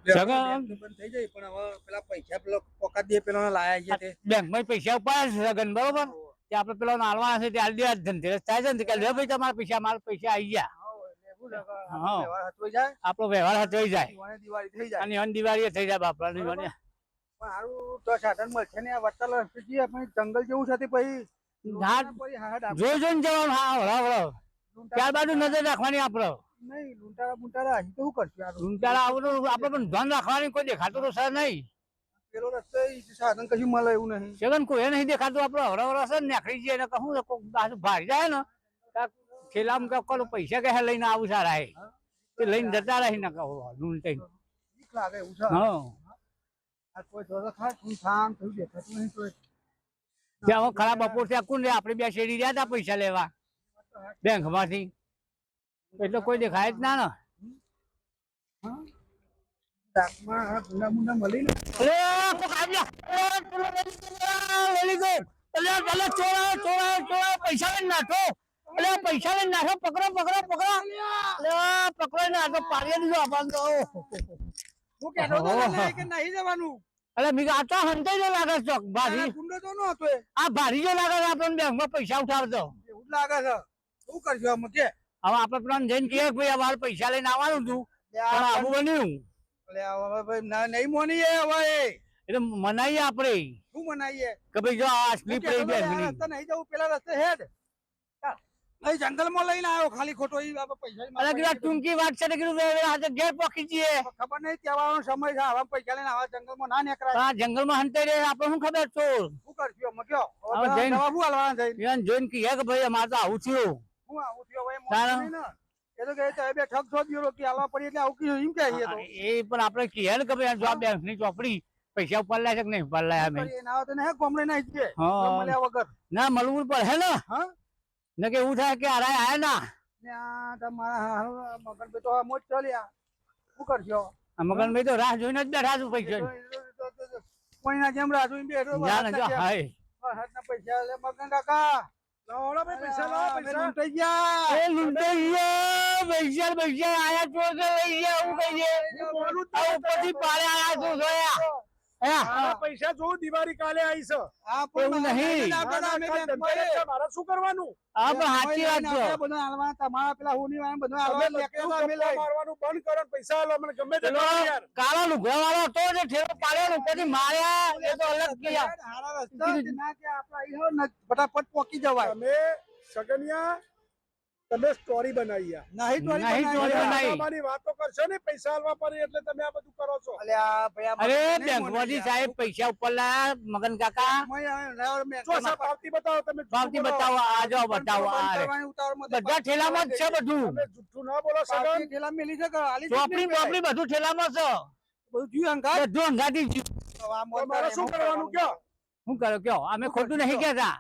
સગન બંધ થઈ જાય પણ હવે પેલા પૈસા પેલો પોકા દે પેલો લાયા છે તે બેંકમાં પૈસા ઉપાડ્યા છે સગન બરોબર તે આપણે પેલો આલવાના છે તે આલી દેવા ધનતેરસ થાય છે ને કે લે ભાઈ તમારા પૈસા મારા પૈસા આવી ગયા હા. વ્યવહાર હતોય જાય આપણો વ્યવહાર હચવાઈ જાય દિવાળી દિવાળી થઈ જાય અને અન દિવાળી થઈ જાય બાપરાની મને પણ હારું તો સાધન મળશે ને આ વટાલ રસ્તે આપણે જંગલ જેવું છે તે પછી જોઈ જોઈને જવાનું હા હળાવ ત્યારબાદ નજર રાખવાની આપણે નહીં લૂંટારા બુંટારા અહીં તો શું કરશું આ લૂંટારા આવડું આપણે પણ ધ્યાન રાખવાની કોઈ દેખાતું તો સર નહીં પેલો રસ્તો સાધન કશું મળે એવું નહીં સેવન કોઈ નહીં દેખાતું આપણે હળવળ હશે ને નીકળી જઈએ ને કહું બાજુ ભારી જાય ને ઠેલામાં કહો પૈસા કહે લઈને આવું સારા એ લઈને જતા રહી ને કહો લૂંટાઈ બીક લાગે એવું છે હા આ કોઈ જોડે ખાસ શાંત થયું દેખાતું નહીં તો ત્યાં ખરાબ બપોર ત્યાં કોણ રે આપણે બે શેરી રહ્યા હતા પૈસા લેવા બેંક માંથી એટલે કોઈ દેખાય જ ના ને તાકમાં ગુંડા મુંડા મળી ને અરે કોક આવ્યા વેલી ગો અલે અલે ચોરા પૈસા લઈને નાખો અલે પૈસા લઈને નાખો પકડો અલે પકડો ને આ તો પાડી દીધો આપણને તો હું કહેતો તો કે નહીં જવાનું અલે મી આ તો હંતાઈ જો લાગે ચોક ભારી ગુંડો તો ન હતો આ ભારી જો લાગે આપણને બેંકમાં પૈસા ઉઠાવતો એવું જ લાગે છે શું કરશું આમ કે હવે આપણે પેલા જઈને કહીએ ભાઈ અમારે પૈસા લઈને આવવાનું હતું પણ આવું બન્યું એટલે હવે ભાઈ નહીં મોનીએ હવે એટલે મનાઈએ આપણે શું મનાઈએ કે ભાઈ જો આ સ્લીપ રહી બેંકની રસ્તે નહીં જવું પેલા રસ્તે હેડ નહીં જંગલમાં લઈને આવ્યો ખાલી ખોટો પૈસા અરે કીધું ટૂંકી વાત છે કીધું આજે ઘેર પહોંચી જઈએ ખબર નહીં તહેવારનો સમય છે આવા પૈસા લઈને આવા જંગલમાં ના નીકળાય આ જંગલમાં હંતાઈ રે આપણે શું ખબર ચોર શું કરશું અમે કયો હવે જઈને શું હાલવાના જઈને જોઈને કહીએ કે ભાઈ અમારે તો આવું થયું હું આવું થયો ભાઈ તારા? મોટી નહીં ને એ તો કહે છે બે ઠગ છો દિયો કે હાલવા પડી એટલે આવું કીધું એમ કહે છે તો એ પણ આપણે કહીએ ને કે ભાઈ જો બેંક ની ચોપડી પૈસા ઉપર લાય છે કે નહીં ઉપર લાય અમે ના તો ને કોમરે ના જ હા. મળ્યા વગર ના મળવું પડે ને હા ને કે એવું થાય કે આરાય આયા ના ને આ તમારા મગન બેટો મોજ ચાલ્યા શું કરશો આ મગનભાઈ તો રાહ જોઈને જ બેઠા છું પૈસા કોઈના જેમ રાજુ બેઠો જાણે જો હાય હાથના પૈસા લે મગન કાકા લાવો ભાઈ પૈસા લાવો પૈસા લૂંટાઈ ગયા એ લૂંટાઈ ગયા પૈસા આયા ચોર કે લઈ ગયા એવું કહીએ આ ઉપરથી પાડે આયા છું જોયા પૈસા જો દિવાળી કાલે આવી છે આ એવું નહીં. મારે શું કરવાનું હા પણ સાચી વાત છે બધા હાલવા તમારા પેલા હોની વાળા બધા હાલવા લેકેલા અમે લઈ મારવાનું બંધ કરો ને પૈસા આલો મને ગમે તે પેલો કરો યાર કાળો લુગડા વાળો હતો જે ઠેલો પાડ્યો ને ઉપરથી માર્યા એ તો અલગ ગયા હારા રસ્તા ના કે આપડા ઈ હો ને ફટાફટ પોકી જવાય તમે સગનિયા તમે સ્ટોરી બનાવી યાર નહીં તો નહીં ચોરી બનાવી. તમારી વાતો કરશો ને પૈસા આલવા પડે એટલે તમે આ બધું કરો છો અલે આ ભયા અરે બેંકમાંથી સાહેબ પૈસા ઉપર લાયા મગન કાકા જો સાહેબ પાવતી બતાવો તમે પાવતી બતાવો આ જાઓ બતાવો આ રે. બધા ઠેલામાં જ છે બધું તમે જુઠ્ઠું ના બોલો સગન ઠેલા મેલી છે કે આલી ચોપડી બોપડી બધું ઠેલામાં છે બધું જીવ અંગાત બધું અંગાથી જ. તમારે શું કરવાનું કયો શું કરો કયો અમે ખોટું નહીં કહેતા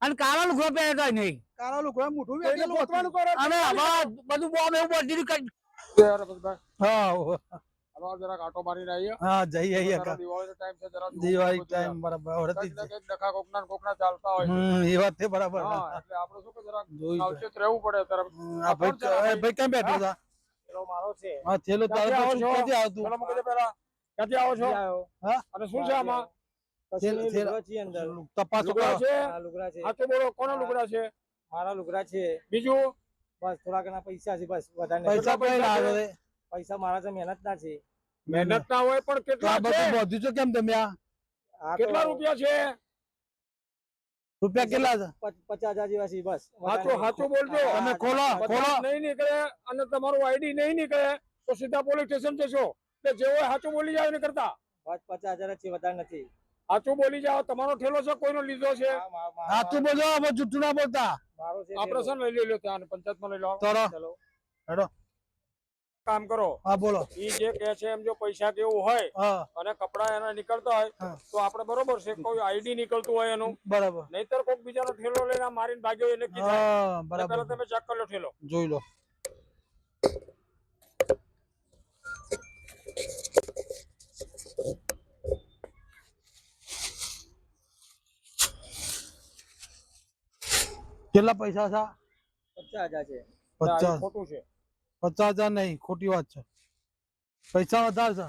અને કાળો લુગડો પહેરતો નહીં કારા લોકો મોઢું એને વેચેલું ગોતવાનું કરો અમે હવે બધું બોમ્બ એવું બોલ દીધું કરી હા હવે જરાક આટો મારીને આવીએ હા જઈ આઈએ જરા દિવાળીનો ટાઈમ છે જરા દિવાળી ટાઈમ બરાબર કંઈક ને કંઈક ડખા કોકના ચાલતા હોય છે. એ વાત છે બરાબર હા એટલે આપણે શું કે જરાક જોઈ સાવચેત રહેવું પડે તરફ આ ભાઈ કેમ બેઠો હતા પેલો મારો છે હા થેલો તારે ક્યાંથી આવો પછી છો? ક્યાંથી આવતું પેલો મૂકી દે પેલા ક્યાંથી આવો છો હા અને શું છે આમાં તપાસ લુગડા છે લુગડા છે હા તો બોલો કોનો લુગડા છે મારા લુગડા છે બીજું બસ થોડા ઘણા પૈસા છે બસ વધારે નહીં. પૈસા કઈ લાગે છે પૈસા મારા છે મહેનત ના છે મહેનત ના હોય પણ તો કેટલા આ છે બધું બધું છો કેમ તમે આ આ તો કેટલા રૂપિયા છે રૂપિયા કેટલા છે 50,000 જેવા છે બસ સાચું બોલજો તમે ખોલો બધા નહીં નીકળે અને તમારું આઈડી નહીં નીકળે તો સીધા પોલીસ સ્ટેશન જશો એટલે જે હોય સાચું બોલી જાવ ને કરતા બસ 50,000 જ છે વધારે નથી સાચું બોલી જાવ તમારો ઠેલો છે કોઈનો લીધો છે હા તું બોલો હવે જુઠ્ઠું ના બોલતા મારો છે આપણે છે ને લઈ લો ત્યાં પંચાયતમાં લઈ લો તરો ચલો હેડો કામ કરો હા બોલો ઈ જે કે છે એમ જો પૈસા કેવું હોય હા અને કપડા એના નીકળતા હોય હા. તો આપણે બરોબર છે કોઈ આઈડી નીકળતું હોય એનું બરાબર નહીતર કોઈક બીજાનો ઠેલો લઈને આ મારીને ભાગ્યો એ નક્કી થાય હા એટલે બરાબર પહેલા તમે ચેક કરી લો ઠેલો જોઈ લો કેટલા પૈસા છે 50,000 છે 50 ખોટું છે 50,000 નહીં ખોટી વાત છે પૈસા વધારે છે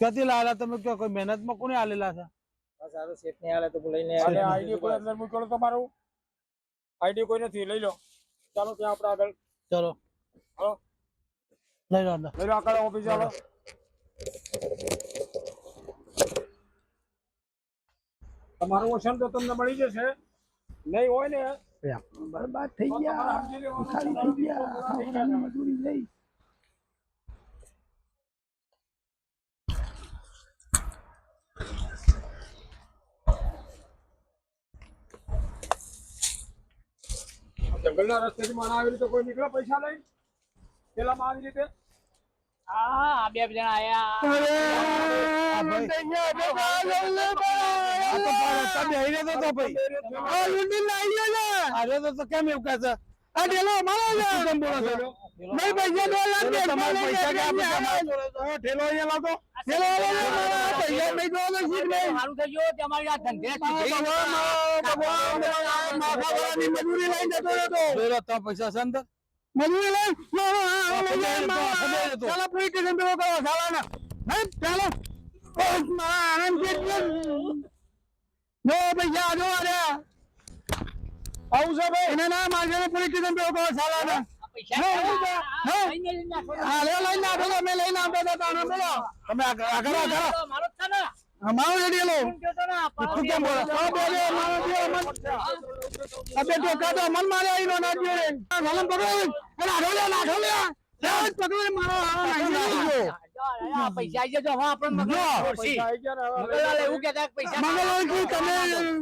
ક્યાંથી લાવેલા તમે કયો કોઈ મહેનતમાં કોને આલેલા છે બસ આ તો શેઠ ને આલે તો લઈને અને આવ્યો. આઈડી કોઈ અંદર મૂકેલો તમારું આઈડી કોઈ નથી લઈ લો ચાલો ત્યાં આપણે આગળ ચલો હાલો લઈ લો અંદર લઈ લો આગળ ઓફિસ ચાલો તમારું ઓશન તો તમને મળી જશે નહીં હોય ને બરબાદ થઈ તો તમારે સમજી લેવાનું. ખાલી થઈ ગયા મજૂરી લઈ જંગલના રસ્તેથી માણસ આવી રીતે કોઈ નીકળે પૈસા લઈ પેલામાં આવી રીતે આ બે જણા આયા કેમ એવું કહે છે આ ઢેલો અમારો છે કેમ બોલો છો નહીં પૈસા દો લાખ તમારે પૈસા કે આપણે ઢેલો અહીંયા લાવતો ઢેલો પૈસા નહીં દો સીટ નહીં સારું થઈ ગયું તમારી આ ધંધે મજૂરી લઈને જતો રહ્યો તો પૈસા છે અંદર મજૂરી લઈ ચાલો પોલીસ સ્ટેશન પેલો કરો સાલાના ચાલો આનંદ જો પૈસા જો અરે આવું છે ભાઈ એને ના મારજો પોલીસ સ્ટેશન પેલો કરો સાલાના લઈને આપો મેં લઈને આપો તો તમે બોલો તમે આગળ મારો જ છે ને અમારો રેડિયો તું કેમ બોલો બોલે અમારો જે અમન અબે તો કાતો મન મારે આઈનો ના જોડે સાલમ પકડો અને આઢો લે પકડો મારો પૈસા આવી જજો હવે આપણે મગજ છોડશી. પૈસા આવી ગયા ને હવે મગનલાલ એવું કહેતા કે પૈસા મંગલલાલ કી તમે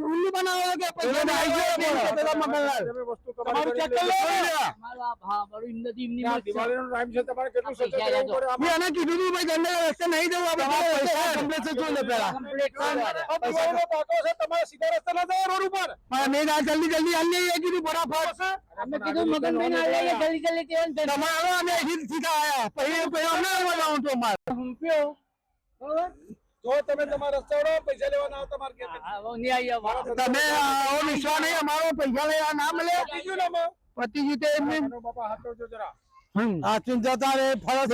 ઉલ્લુ બનાવો કે પૈસા આવી ગયો મંગલલાલ તમે વસ્તુ તમારું ચેક કરી લો મારો આ ભા મારું એમનેથી એમની આ મત છે. દિવાળીનો ટાઈમ છે તમારે કેટલું સતત પૈસા રહેવું પડે મેં એને કીધું હતું ભાઈ ગંદા રસ્તે નહીં જવું આપણે પૈસા કમ્પ્લીટ છે જોઈ લે પહેલા કમ્પ્લીટ કરો. દિવાળીનો પાકો છે તમારે સીધા રસ્તે ના જાઓ રોડ ઉપર મેં આ જલ્દી જલ્દી હાલી એ કીધું ફટાફટ અમે કીધું મગનભાઈ ના લઈએ જલ્દી જલ્દી તેવન તે તમારો અમે અહીંથી સીધા આયા પછી અમને આવવા જાઉં તો મારે રૂપિયો જો તમે તમારા રસ્તે વળો પૈસા લેવાના આવે તમારે ઘેર. નહીં આવી વાળો તમે આવો નિશા નહીં અમારો પૈસા લઈ આ ના મળે બીજું નામ પતિજી તે એમને બાપા હાથ જરા આ ચિંતા તારે ફરજ